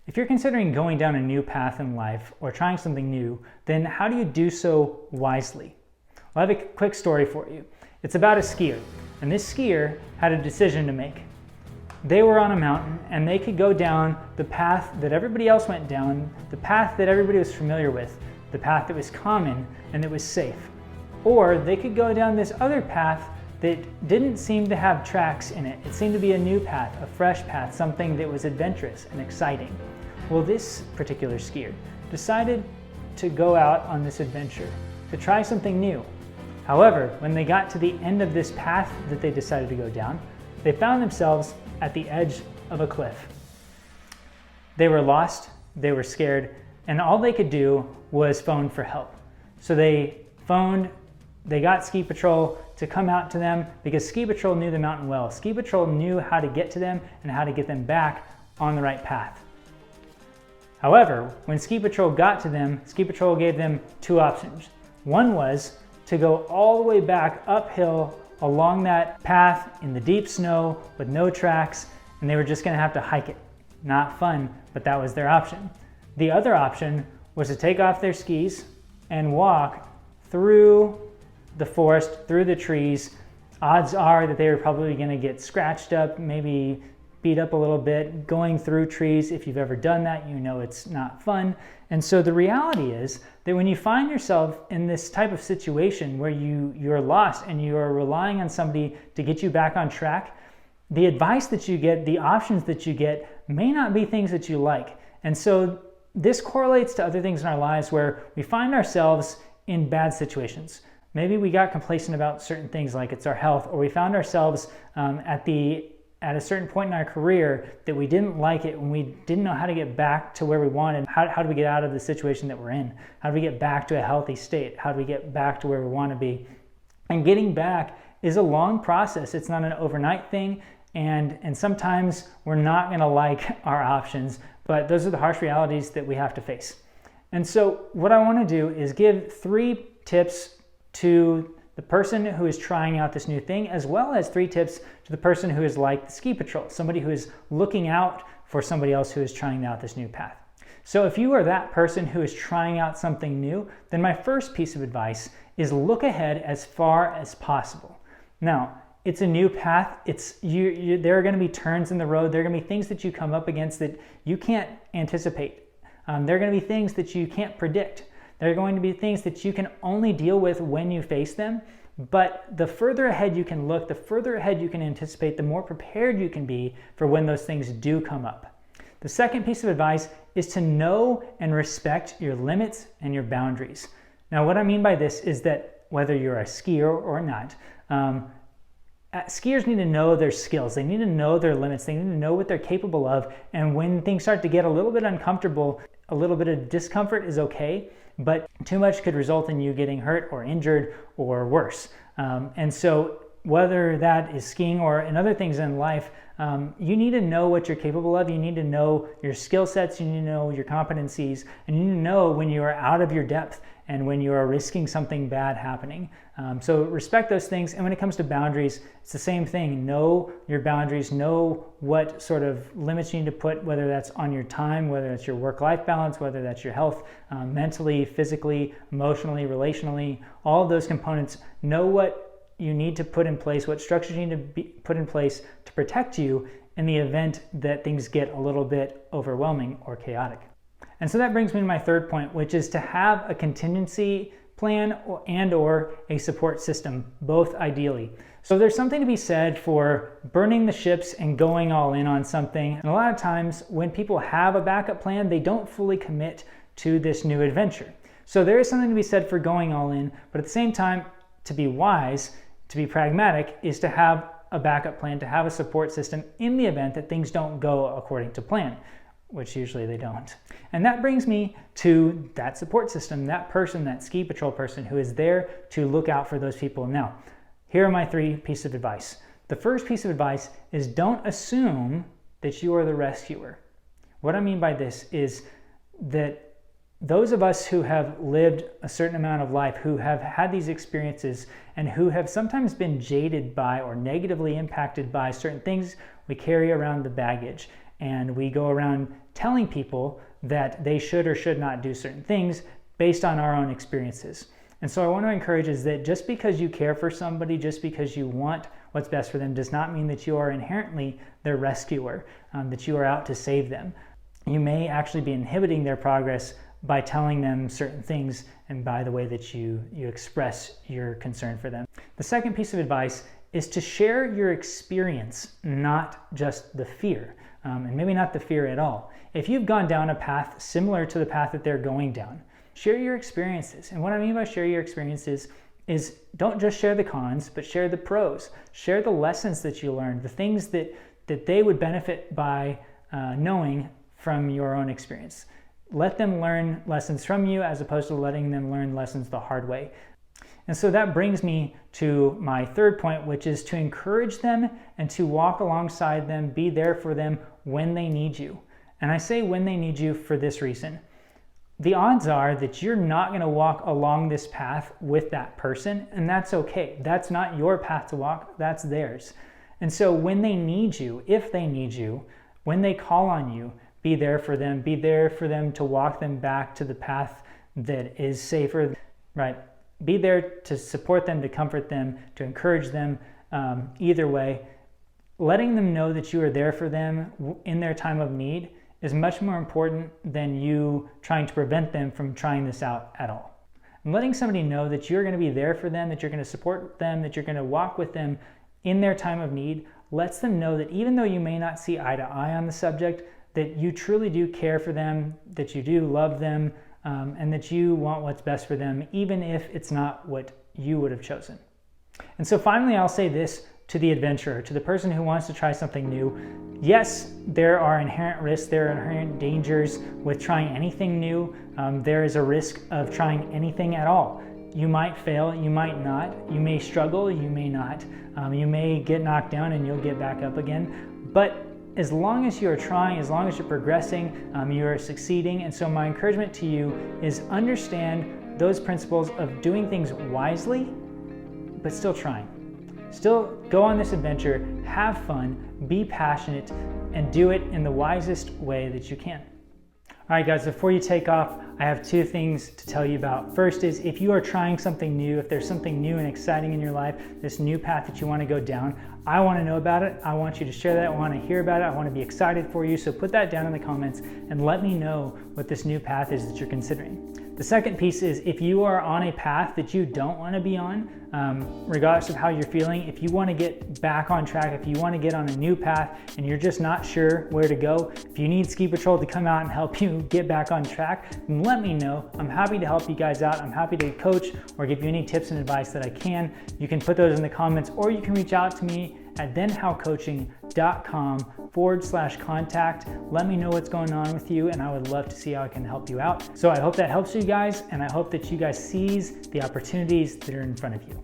If you're considering going down a new path in life or trying something new, then how do you do so wisely? Well, I have a quick story for you. It's about a skier, and this skier had a decision to make. They were on a mountain and they could go down the path that everybody else went down, the path that everybody was familiar with, the path that was common and that was safe. Or they could go down this other path that didn't seem to have tracks in it. It seemed to be a new path, a fresh path, something that was adventurous and exciting. Well, this particular skier decided to go out on this adventure, to try something new. However, when they got to the end of this path that they decided to go down, they found themselves at the edge of a cliff. They were lost, they were scared, and all they could do was phone for help. So they got Ski Patrol to come out to them because Ski Patrol knew the mountain well. Ski Patrol knew how to get to them and how to get them back on the right path. However, when Ski Patrol got to them, Ski Patrol gave them two options. One was to go all the way back uphill along that path in the deep snow with no tracks, and they were just gonna have to hike it. Not fun, but that was their option. The other option was to take off their skis and walk through the forest, through the trees. Odds are that they were probably gonna get scratched up, maybe beat up a little bit, going through trees. If you've ever done that, you know it's not fun. And so the reality is that when you find yourself in this type of situation where you're lost and you are relying on somebody to get you back on track, the advice that you get, the options that you get may not be things that you like. And so this correlates to other things in our lives where we find ourselves in bad situations. Maybe we got complacent about certain things like it's our health, or we found ourselves at a certain point in our career that we didn't like it and we didn't know how to get back to where we wanted. How do we get out of the situation that we're in? How do we get back to a healthy state? How do we get back to where we want to be? And getting back is a long process. It's not an overnight thing. And sometimes we're not going to like our options, but those are the harsh realities that we have to face. And so what I want to do is give 3 tips to the person who is trying out this new thing, as well as 3 tips to the person who is like the Ski Patrol, somebody who is looking out for somebody else who is trying out this new path. So if you are that person who is trying out something new, then my first piece of advice is look ahead as far as possible. Now, it's a new path. There are going to be turns in the road. There are going to be things that you come up against that you can't anticipate. There are going to be things that you can't predict. There are going to be things that you can only deal with when you face them. But the further ahead you can look, the further ahead you can anticipate, the more prepared you can be for when those things do come up. The second piece of advice is to know and respect your limits and your boundaries. Now, what I mean by this is that whether you're a skier or not, skiers need to know their skills. They need to know their limits. They need to know what they're capable of. And when things start to get a little bit uncomfortable, a little bit of discomfort is okay, but too much could result in you getting hurt or injured or worse. And so whether that is skiing or in other things in life, you need to know what you're capable of. You need to know your skill sets. You need to know your competencies, and you need to know when you are out of your depth and when you are risking something bad happening. So respect those things. And when it comes to boundaries, it's the same thing. Know your boundaries, know what sort of limits you need to put, whether that's on your time, whether it's your work-life balance, whether that's your health, mentally, physically, emotionally, relationally, all of those components. Know what you need to put in place, what structures you need to put in place to protect you in the event that things get a little bit overwhelming or chaotic. And so that brings me to my third point, which is to have a contingency plan or a support system, both ideally. So there's something to be said for burning the ships and going all in on something. And a lot of times when people have a backup plan, they don't fully commit to this new adventure. So there is something to be said for going all in, but at the same time, to be wise, to be pragmatic, is to have a backup plan, to have a support system in the event that things don't go according to plan, which usually they don't. And that brings me to that support system, that person, that Ski Patrol person who is there to look out for those people. Now, here are my 3 pieces of advice. The first piece of advice is don't assume that you are the rescuer. What I mean by this is that those of us who have lived a certain amount of life, who have had these experiences, and who have sometimes been jaded by or negatively impacted by certain things, we carry around the baggage. and we go around telling people that they should or should not do certain things based on our own experiences. And so I want to encourage is that just because you care for somebody, just because you want what's best for them, does not mean that you are inherently their rescuer, that you are out to save them. You may actually be inhibiting their progress by telling them certain things and by the way that you express your concern for them. The second piece of advice is to share your experience, not just the fear, and maybe not the fear at all. If you've gone down a path similar to the path that they're going down, share your experiences. And what I mean by share your experiences is don't just share the cons, but share the pros. Share the lessons that you learned, the things that they would benefit by knowing from your own experience. Let them learn lessons from you as opposed to letting them learn lessons the hard way. And so that brings me to my third point, which is to encourage them and to walk alongside them, be there for them when they need you. And I say when they need you for this reason. The odds are that you're not going to walk along this path with that person, and that's okay. That's not your path to walk, that's theirs. And so when they need you, if they need you, when they call on you, be there for them. Be there for them to walk them back to the path that is safer, right? Be there to support them, to comfort them, to encourage them. Either way, letting them know that you are there for them in their time of need is much more important than you trying to prevent them from trying this out at all. And letting somebody know that you're going to be there for them, that you're going to support them, that you're going to walk with them in their time of need, lets them know that even though you may not see eye to eye on the subject, that you truly do care for them, that you do love them, and that you want what's best for them, even if it's not what you would have chosen. And so finally, I'll say this to the adventurer, to the person who wants to try something new. Yes, there are inherent risks, there are inherent dangers with trying anything new. There is a risk of trying anything at all. You might fail, you might not. You may struggle, you may not. You may get knocked down and you'll get back up again. But as long as you're trying, as long as you're progressing, you're succeeding. And so my encouragement to you is understand those principles of doing things wisely, but still trying. Still go on this adventure, have fun, be passionate, and do it in the wisest way that you can. All right, guys, before you take off, I have two things to tell you about. First is if you are trying something new, if there's something new and exciting in your life, this new path that you want to go down, I want to know about it. I want you to share that. I want to hear about it. I want to be excited for you. So put that down in the comments and let me know what this new path is that you're considering. The second piece is if you are on a path that you don't want to be on, regardless of how you're feeling, if you want to get back on track, if you want to get on a new path and you're just not sure where to go, if you need Ski Patrol to come out and help you get back on track, then let me know. I'm happy to help you guys out. I'm happy to coach or give you any tips and advice that I can. You can put those in the comments or you can reach out to me at thenhowcoaching.com/contact. Let me know what's going on with you and I would love to see how I can help you out. So I hope that helps you guys and I hope that you guys seize the opportunities that are in front of you.